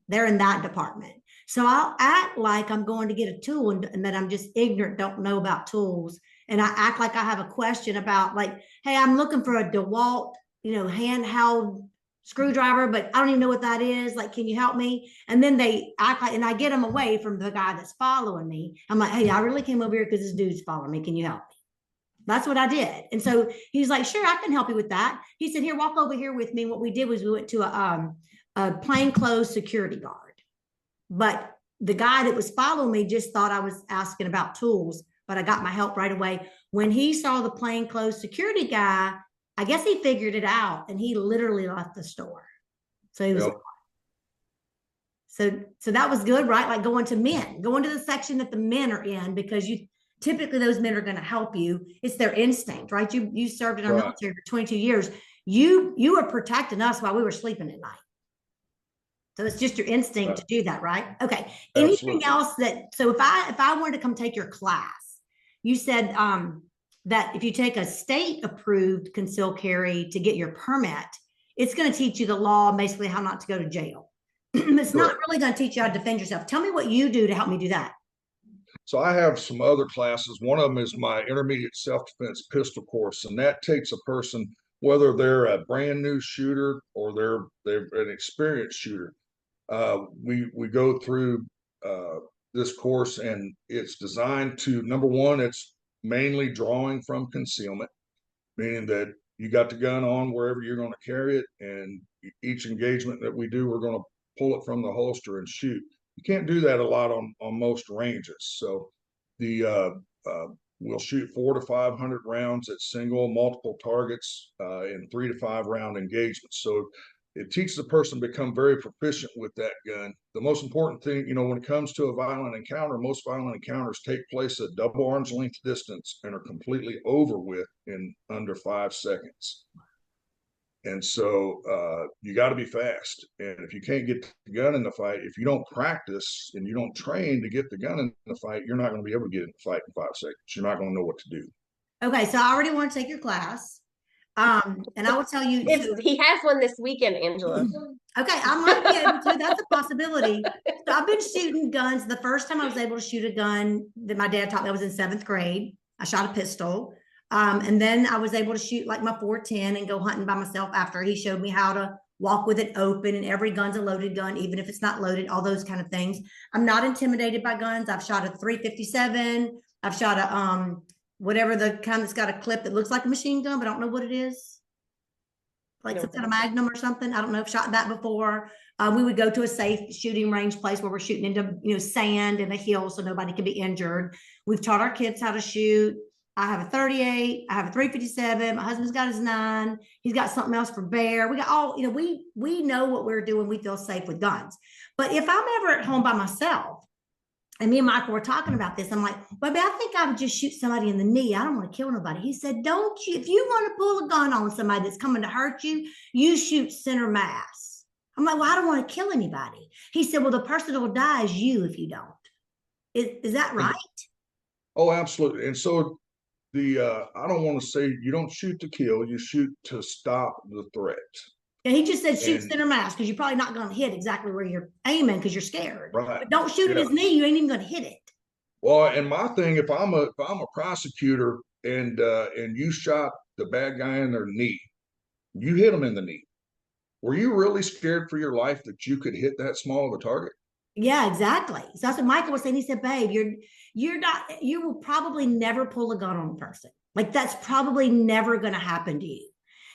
They're in that department. So I'll act like I'm going to get a tool and that I'm just ignorant, don't know about tools. And I act like I have a question about, like, hey, I'm looking for a DeWalt, handheld screwdriver, but I don't even know what that is. Like, can you help me? And then they act like, and I get them away from the guy that's following me. I'm like, hey, I really came over here because this dude's following me. Can you help me? That's what I did. And so he's like, sure, I can help you with that. He said, here, walk over here with me. What we did was we went to a plainclothes security guard. But the guy that was following me just thought I was asking about tools, but I got my help right away. When he saw the plainclothes security guy, I guess he figured it out and he literally left the store. So he was Yep. So that was good, right? Like going to the section that the men are in, because typically those men are going to help you. It's their instinct, right? You served in our military for 22 years. You were protecting us while we were sleeping at night. So it's just your instinct to do that, right? Okay. Anything else so if I wanted to come take your class, you said that if you take a state approved concealed carry to get your permit, it's going to teach you the law, basically how not to go to jail. It's not really going to teach you how to defend yourself. Tell me what you do to help me do that. So I have some other classes. One of them is my intermediate self-defense pistol course, and that takes a person, whether they're a brand new shooter or they're an experienced shooter. We go through this course, and it's designed to, number one, it's mainly drawing from concealment, meaning that you got the gun on wherever you're going to carry it, and each engagement that we do, we're going to pull it from the holster and shoot. You can't do that a lot on most ranges. So we'll shoot 400 to 500 rounds at single, multiple targets in 3 to 5 round engagements. So it teaches the person to become very proficient with that gun. The most important thing, when it comes to a violent encounter, most violent encounters take place at double arm's length distance and are completely over with in under 5 seconds. And so you got to be fast. And if you can't get the gun in the fight, if you don't practice and you don't train to get the gun in the fight, you're not going to be able to get in the fight in 5 seconds. You're not going to know what to do. Okay, so I already want to take your class. And I will tell you, he has one this weekend, Angela. Okay, I might be able to. That's a possibility. So I've been shooting guns. The first time I was able to shoot a gun that my dad taught me, I was in 7th grade. I shot a pistol. And then I was able to shoot like my 410 and go hunting by myself after he showed me how to walk with it open, and every gun's a loaded gun, even if it's not loaded, all those kind of things. I'm not intimidated by guns. I've shot a 357. I've shot a whatever the kind that's got a clip that looks like a machine gun, but I don't know what it is. Like some kind of Magnum or something. I don't know. I've shot that before. We would go to a safe shooting range place where we're shooting into sand and a hill so nobody can be injured. We've taught our kids how to shoot. I have a 38. I have a 357. My husband's got his 9. He's got something else for bear. We got all, we know what we're doing. We feel safe with guns. But if I'm ever at home by myself, and me and Michael were talking about this, I'm like, baby, I think I would just shoot somebody in the knee. I don't want to kill nobody. He said, don't you, if you want to pull a gun on somebody that's coming to hurt you, you shoot center mass. I'm like, well, I don't want to kill anybody. He said, well, the person that will die is you if you don't. Is that right? Oh, absolutely. And so I don't want to say you don't shoot to kill, you shoot to stop the threat. And he just said shoot center mass because you're probably not going to hit exactly where you're aiming because you're scared. Right. But don't shoot at his knee. You ain't even going to hit it. Well, and my thing, if I'm a prosecutor and you shot the bad guy in their knee, you hit him in the knee. Were you really scared for your life that you could hit that small of a target? Yeah, exactly. So that's what Michael was saying. He said, babe, you will probably never pull a gun on a person. Like that's probably never going to happen to you.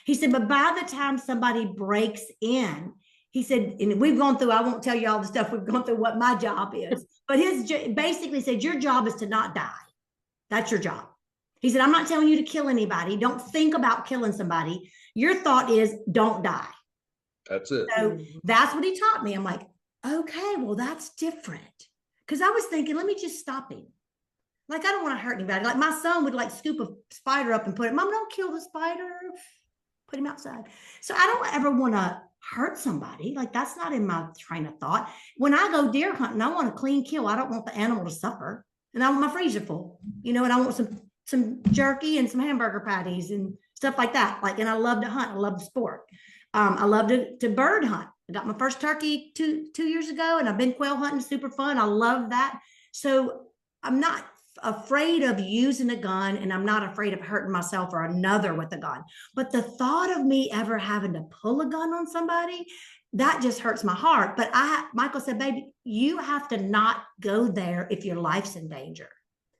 He said, but by the time somebody breaks in, he said, and we've gone through, I won't tell you all the stuff we've gone through, what my job is, but his basically said, your job is to not die. That's your job. He said, I'm not telling you to kill anybody. Don't think about killing somebody. Your thought is don't die. That's it. So that's what he taught me. I'm like, okay, well, that's different. Because I was thinking, let me just stop him. Like, I don't want to hurt anybody. Like my son would like scoop a spider up and put it, Mom, don't kill the spider. Put him outside. So I don't ever want to hurt somebody. Like that's not in my train of thought. When I go deer hunting, I want a clean kill. I don't want the animal to suffer. And I want my freezer full, and I want some jerky and some hamburger patties and stuff like that. Like, and I love to hunt. I love the sport. I love to bird hunt. I got my first turkey two years ago, and I've been quail hunting, super fun. I love that. So I'm not afraid of using a gun, and I'm not afraid of hurting myself or another with a gun. But the thought of me ever having to pull a gun on somebody, that just hurts my heart. But Michael said, baby, you have to not go there if your life's in danger.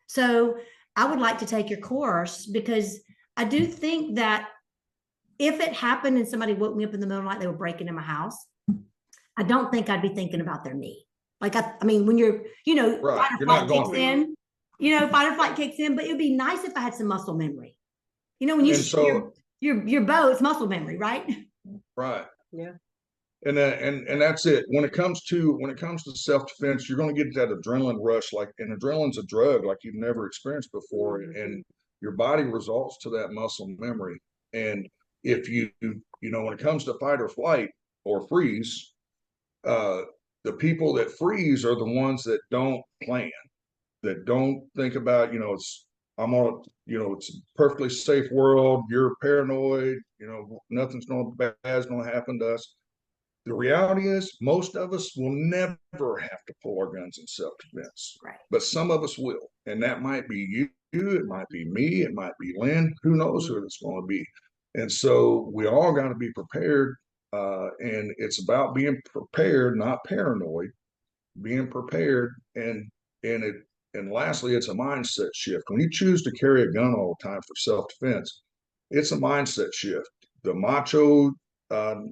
So I would like to take your course, because I do think that if it happened and somebody woke me up in the middle of the night, they were breaking in my house, I don't think I'd be thinking about their knee. Like, I mean, when you're, Right. fight or flight kicks in, fight or flight kicks in, but it'd be nice if I had some muscle memory. When you shoot your bow, it's muscle memory, right? Right. Yeah. And that's it. When it comes to self-defense, you're going to get that adrenaline rush, and adrenaline's a drug like you've never experienced before. Mm-hmm. And your body resorts to that muscle memory. And if when it comes to fight or flight or freeze, the people that freeze are the ones that don't plan, that don't think about, it's a perfectly safe world. You're paranoid, nothing's bad's going to happen to us. The reality is most of us will never have to pull our guns in self-defense, right? But some of us will. And that might be you, it might be me, it might be Lynn, who knows who it's going to be. And so we all got to be prepared. And it's about being prepared, not paranoid, being prepared. And lastly, it's a mindset shift. When you choose to carry a gun all the time for self-defense, it's a mindset shift. The macho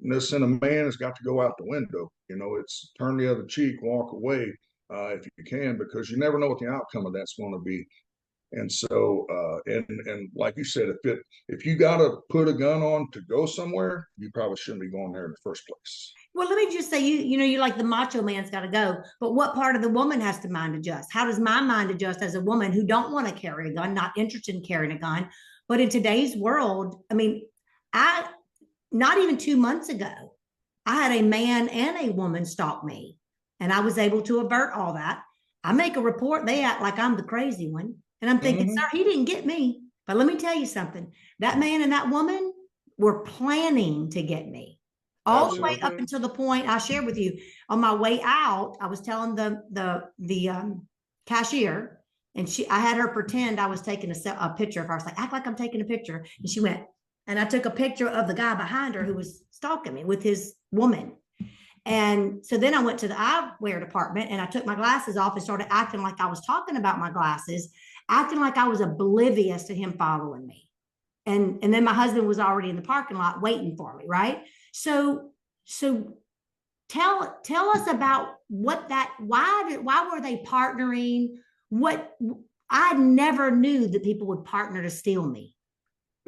ness in a man has got to go out the window. It's turn the other cheek, walk away if you can, because you never know what the outcome of that's going to be. And so, and like you said, if you got to put a gun on to go somewhere, you probably shouldn't be going there in the first place. Well, let me just say, you like the macho man's got to go, but what part of the woman has to mind adjust? How does my mind adjust as a woman who don't want to carry a gun, not interested in carrying a gun? But in today's world, I mean, not even 2 months ago, I had a man and a woman stalk me, and I was able to avert all that. I make a report, they act like I'm the crazy one. And I'm thinking, sir, he didn't get me. But let me tell you something. That man and that woman were planning to get me all the way up until the point I shared with you. On my way out, I was telling the cashier, and I had her pretend I was taking a picture of her. I was like, act like I'm taking a picture. And she went, and I took a picture of the guy behind her who was stalking me with his woman. And so then I went to the eyewear department, and I took my glasses off and started acting like I was talking about my glasses, acting like I was oblivious to him following me. And then my husband was already in the parking lot waiting for me, right? So tell us about why were they partnering? I never knew that people would partner to steal me.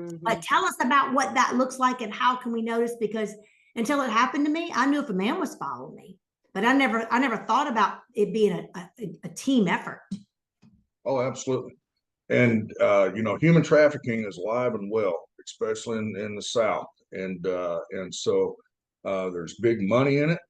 Mm-hmm. But tell us about what that looks like and how can we notice, because until it happened to me, I knew if a man was following me, but I never thought about it being a team effort. Oh, absolutely. And, human trafficking is alive and well, especially in the South. And so there's big money in it.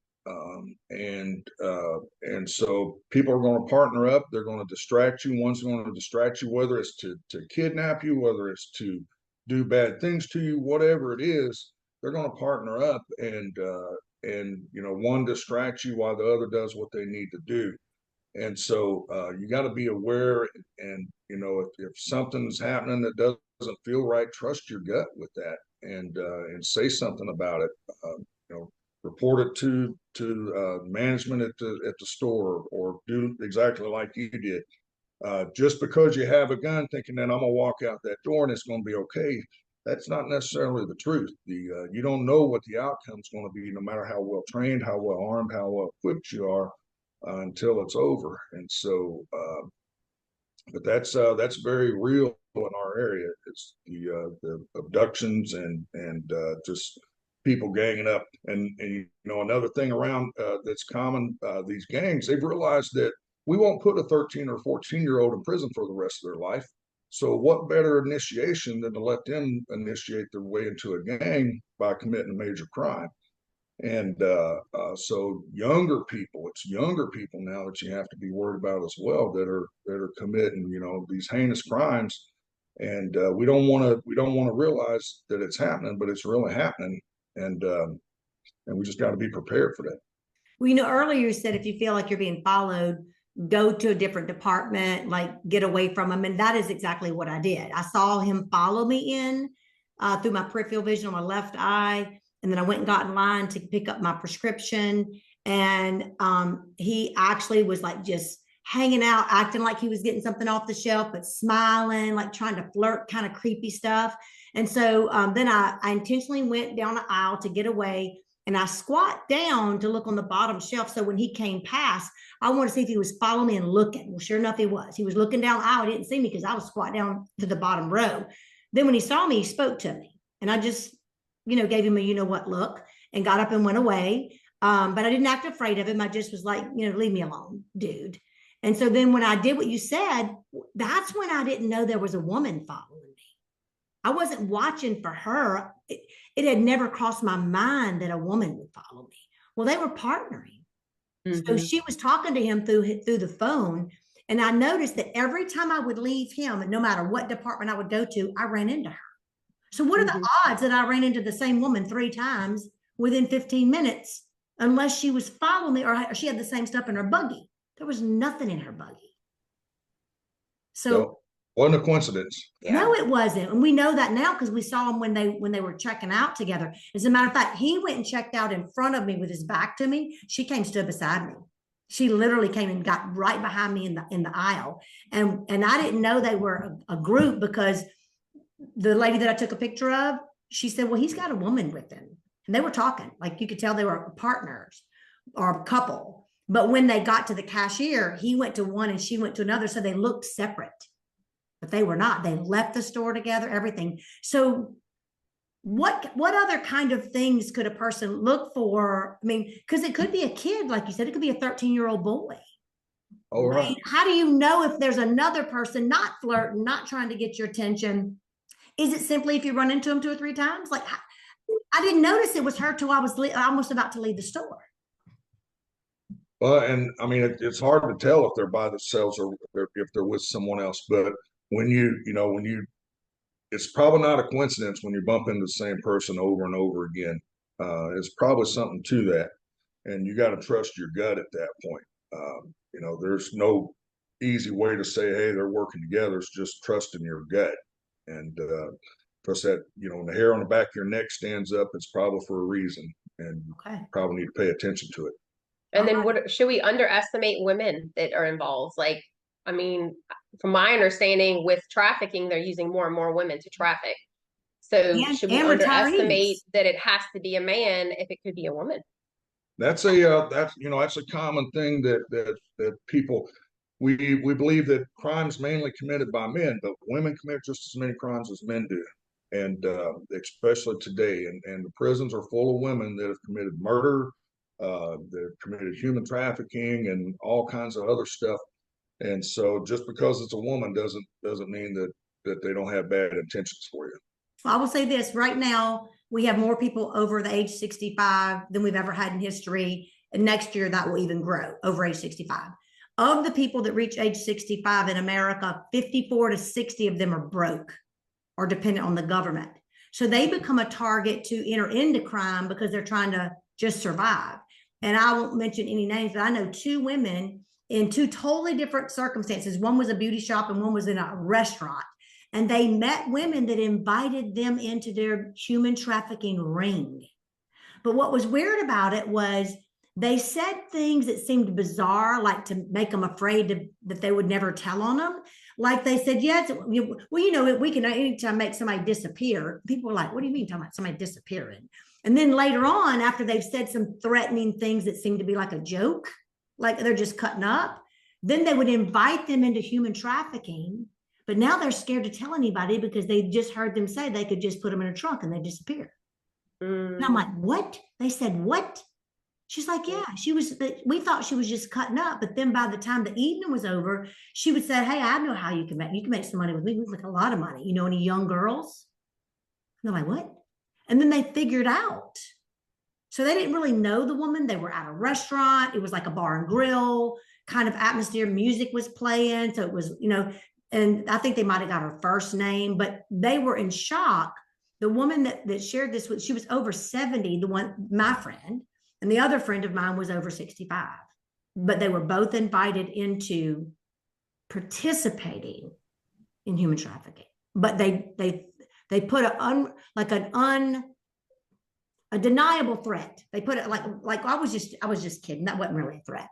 And so people are going to partner up. They're going to distract you. One's going to distract you, whether it's to kidnap you, whether it's to do bad things to you, whatever it is, they're going to partner up and one distracts you while the other does what they need to do. And so you got to be aware, and if something's happening that doesn't feel right, trust your gut with that, and say something about it. Report it to management at the store, or do exactly like you did. Just because you have a gun thinking that I'm gonna walk out that door and it's gonna be okay, that's not necessarily the truth. You don't know what the outcome's going to be, no matter how well trained, how well armed, how well equipped you are, until it's over. And so, but that's very real in our area. It's the abductions and just people ganging up. And you know, another thing around that's common, these gangs, they've realized that we won't put a 13 or 14-year-old in prison for the rest of their life. So what better initiation than to let them initiate their way into a gang by committing a major crime? And so it's younger people now that you have to be worried about as well, that are committing, you know, these heinous crimes. And we don't want to realize that it's happening, but it's really happening. And we just got to be prepared for that. Well, you know, earlier you said if you feel like you're being followed, go to a different department, like get away from them. And that is exactly what I did. I saw him follow me in through my peripheral vision on my left eye. And then I went and got in line to pick up my prescription. And he actually was like just hanging out, acting like he was getting something off the shelf, but smiling, like trying to flirt, kind of creepy stuff. And so then I intentionally went down the aisle to get away. And I squat down to look on the bottom shelf. So when he came past, I wanted to see if he was following me and looking. Well, sure enough, he was. He was looking down the aisle. He didn't see me because I was squat down to the bottom row. Then when he saw me, he spoke to me. And I just, you know, gave him a you know what look and got up and went away. But I didn't act afraid of him. I just was like, you know, leave me alone, dude. And so then when I did what you said, that's when I didn't know there was a woman following me. I wasn't watching for her. It had never crossed my mind that a woman would follow me. Well, they were partnering. So she was talking to him through the phone. And I noticed that every time I would leave him, no matter what department I would go to, I ran into her. So what are the odds that I ran into the same woman 3 times within 15 minutes, unless she was following me or she had the same stuff in her buggy? There was nothing in her buggy. So wasn't a coincidence. No, it wasn't. And we know that now because we saw them when they were checking out together. As a matter of fact, he went and checked out in front of me with his back to me. She came, stood beside me. She literally came and got right behind me in the aisle. And I didn't know they were a group because the lady that I took a picture of, she said, well, he's got a woman with him. And they were talking, like you could tell they were partners or a couple. But when they got to the cashier, he went to one and she went to another. So they looked separate, but they were not. They left the store together, everything. So what other kind of things could a person look for? I mean, because it could be a kid, like you said, it could be a 13-year-old boy. All right. How do you know if there's another person not flirting, not trying to get your attention? Is it simply if you run into them 2 or 3 times? Like, I didn't notice it was her till I was almost about to leave the store. Well, and I mean, it's hard to tell if they're by themselves or if they're with someone else. But when it's probably not a coincidence when you bump into the same person over and over again. It's probably something to that. And you got to trust your gut at that point. You know, there's no easy way to say, hey, they're working together. It's just trusting your gut. And plus that, you know, when the hair on the back of your neck stands up, it's probably for a reason. And probably need to pay attention to it. And then what should we underestimate women that are involved? Like, I mean, from my understanding with trafficking, they're using more and more women to traffic. So should we underestimate that it has to be a man if it could be a woman? That's a common thing that people, we believe that crimes mainly committed by men, but women commit just as many crimes as men do. And especially today, and the prisons are full of women that have committed murder, they've committed human trafficking and all kinds of other stuff. And so just because it's a woman doesn't mean that they don't have bad intentions for you. I will say this right now, we have more people over the age 65 than we've ever had in history. And next year that will even grow over age 65. Of the people that reach age 65 in America, 54 to 60 of them are broke or dependent on the government. So they become a target to enter into crime because they're trying to just survive. And I won't mention any names, but I know 2 women in 2 totally different circumstances. One was a beauty shop and one was in a restaurant. And they met women that invited them into their human trafficking ring. But what was weird about it was they said things that seemed bizarre, like to make them afraid that they would never tell on them. Like they said, yes, well, we can anytime make somebody disappear. People were like, what do you mean talking about somebody disappearing? And then later on, after they've said some threatening things that seem to be like a joke, like they're just cutting up, then they would invite them into human trafficking. But now they're scared to tell anybody because they just heard them say they could just put them in a trunk and they disappear. And I'm like, what? They said, what? She's like, yeah, we thought she was just cutting up. But then by the time the evening was over, she would say, hey, I know how you can make some money with me. We make a lot of money. Any young girls? And they're like, what? And then they figured out. So they didn't really know the woman. They were at a restaurant. It was like a bar and grill kind of atmosphere. Music was playing. So it was, and I think they might have got her first name, but they were in shock. The woman that shared this with, she was over 70, my friend. And the other friend of mine was over 65, but they were both invited into participating in human trafficking. But they put a deniable threat. They put it like I was just kidding. That wasn't really a threat,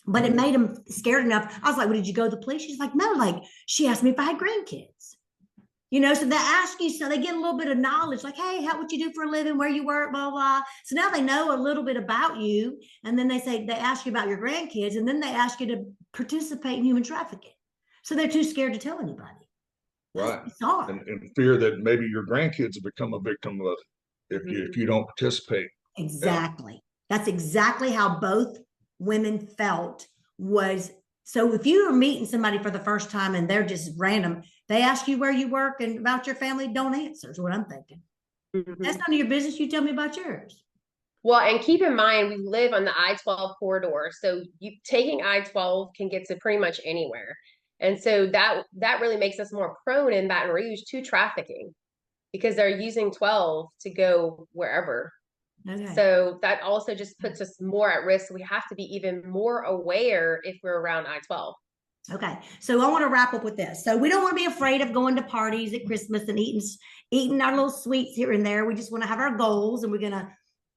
but it made them scared enough. I was like, well, did you go to the police? She's like, no, like she asked me if I had grandkids. So they ask you, so they get a little bit of knowledge, like, hey, what you do for a living, where you work, blah, blah. So now they know a little bit about you. And then they ask you about your grandkids, and then they ask you to participate in human trafficking. So they're too scared to tell anybody. Right. And fear that maybe your grandkids have become a victim of it if you don't participate. Exactly. Yeah. That's exactly how both women felt was. So if you are meeting somebody for the first time and they're just random, they ask you where you work and about your family, don't answer is what I'm thinking. That's none of your business. You tell me about yours. Well, and keep in mind, we live on the I-12 corridor. So taking I-12 can get to pretty much anywhere. And so that really makes us more prone in Baton Rouge to trafficking because they're using 12 to go wherever. Okay. So that also just puts us more at risk. We have to be even more aware if we're around I-12. Okay. So I want to wrap up with this. So we don't want to be afraid of going to parties at Christmas and eating our little sweets here and there. We just want to have our goals, and we're going to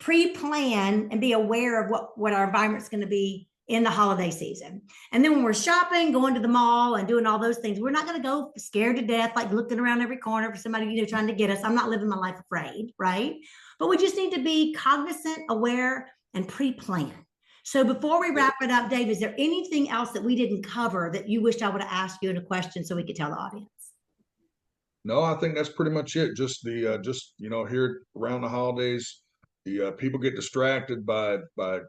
pre-plan and be aware of what our environment's going to be in the holiday season. And then when we're shopping, going to the mall and doing all those things, we're not going to go scared to death, like looking around every corner for somebody, trying to get us. I'm not living my life afraid, right? But we just need to be cognizant, aware, and pre-plan. So before we wrap it up, Dave, is there anything else that we didn't cover that you wished I would have asked you in a question so we could tell the audience? No, I think that's pretty much it. Just here around the holidays, the people get distracted by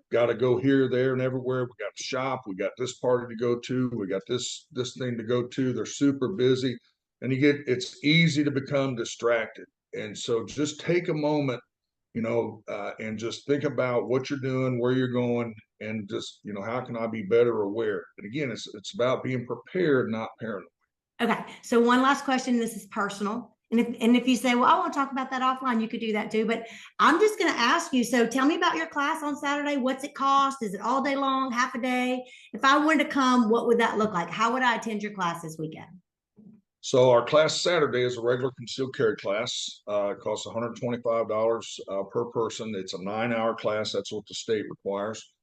got to go here, there, and everywhere. We got to shop. We got this party to go to. We got this thing to go to. They're super busy, and it's easy to become distracted. And so just take a moment, and just think about what you're doing, where you're going, and just, how can I be better aware? And again, it's about being prepared, not paranoid. Okay. So one last question. This is personal. And if you say, well, I want to talk about that offline, you could do that too. But I'm just going to ask you, so tell me about your class on Saturday. What's it cost? Is it all day long, half a day? If I wanted to come, what would that look like? How would I attend your class this weekend? So our class Saturday is a regular concealed carry class. It costs $125 per person. It's a 9-hour class. That's what the state requires.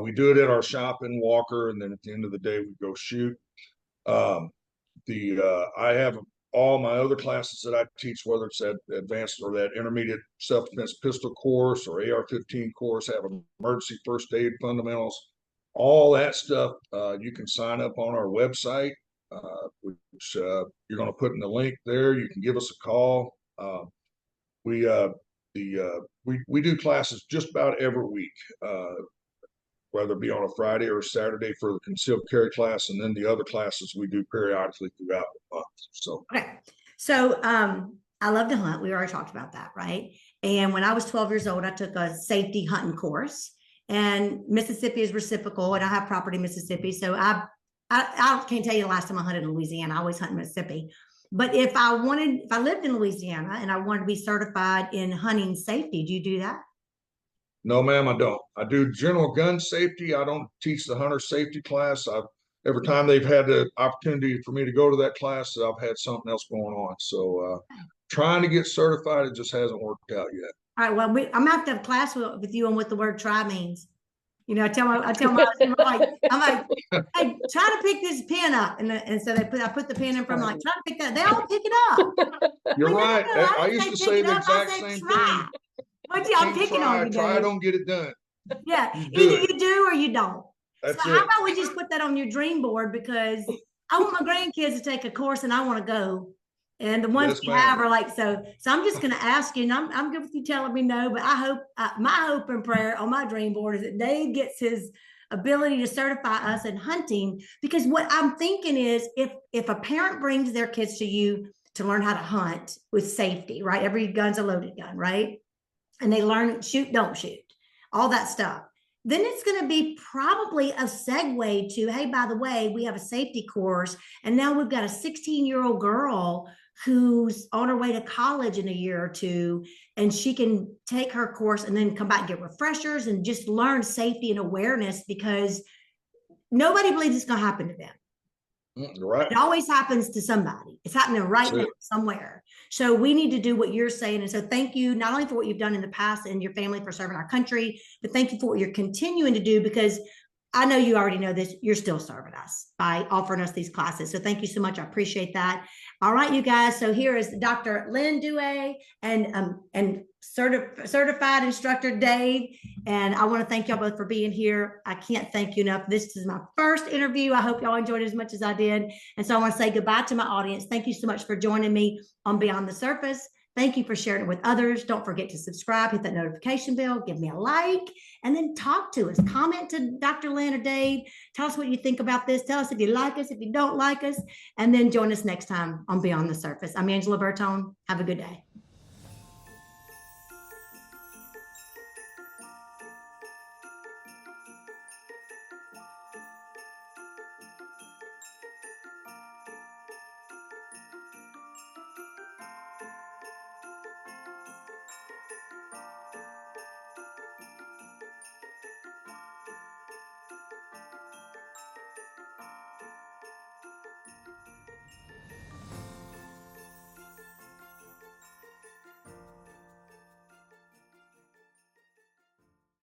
We do it at our shop in Walker, and then at the end of the day, we go shoot. I have all my other classes that I teach, whether it's that advanced or that intermediate self-defense pistol course or AR-15 course, have emergency first aid fundamentals, all that stuff. You can sign up on our website, which you're going to put in the link there. You can give us a call. We do classes just about every week. Whether it be on a Friday or a Saturday for the concealed carry class, and then the other classes we do periodically throughout the month. So okay. So I love to hunt. We already talked about that, right? And when I was 12 years old, I took a safety hunting course, and Mississippi is reciprocal, and I have property in Mississippi. So I can't tell you the last time I hunted in Louisiana. I always hunt in Mississippi. But if I lived in Louisiana and I wanted to be certified in hunting safety, do you do that? No, ma'am, I don't. I do general gun safety. I don't teach the hunter safety class. Every time they've had the opportunity for me to go to that class, I've had something else going on. So trying to get certified, it just hasn't worked out yet. All right. Well, I'm going to have class with you on what the word try means. You know, I tell my husband, I'm like, hey, try to pick this pen up. And so I put the pen in front, I'm like, try to pick that. They all pick it up. You're right. No, I used to say the exact same thing. I'm picking on you. Try, don't get it done. Yeah, You either you do or you don't. That's so it. How about we just put that on your dream board, because I want my grandkids to take a course and I want to go. And the ones we have are like, so I'm just going to ask you, and I'm good with you telling me no, but I hope, my hope and prayer on my dream board is that Dave gets his ability to certify us in hunting. Because what I'm thinking is, if a parent brings their kids to you to learn how to hunt with safety, right? Every gun's a loaded gun, right? And they learn shoot, don't shoot, all that stuff. Then it's going to be probably a segue to, hey, by the way, we have a safety course. And now we've got a 16-year-old girl who's on her way to college in a year or two, and she can take her course and then come back and get refreshers and just learn safety and awareness, because nobody believes it's going to happen to them. Right. It always happens to somebody. It's happening right now somewhere. So we need to do what you're saying. And so thank you not only for what you've done in the past and your family for serving our country, but thank you for what you're continuing to do, because I know you already know this. You're still serving us by offering us these classes. So thank you so much. I appreciate that. All right, you guys. So here is Dr. Lynn Dewey and certified instructor Dave. And I want to thank y'all both for being here. I can't thank you enough. This is my first interview. I hope y'all enjoyed it as much as I did. And so I want to say goodbye to my audience. Thank you so much for joining me on Beyond the Surface. Thank you for sharing it with others. Don't forget to subscribe, hit that notification bell, give me a like, and then talk to us. Comment to Dr. Lynn or Dave. Tell us what you think about this. Tell us if you like us, if you don't like us, and then join us next time on Beyond the Surface. I'm Angela Bertone. Have a good day.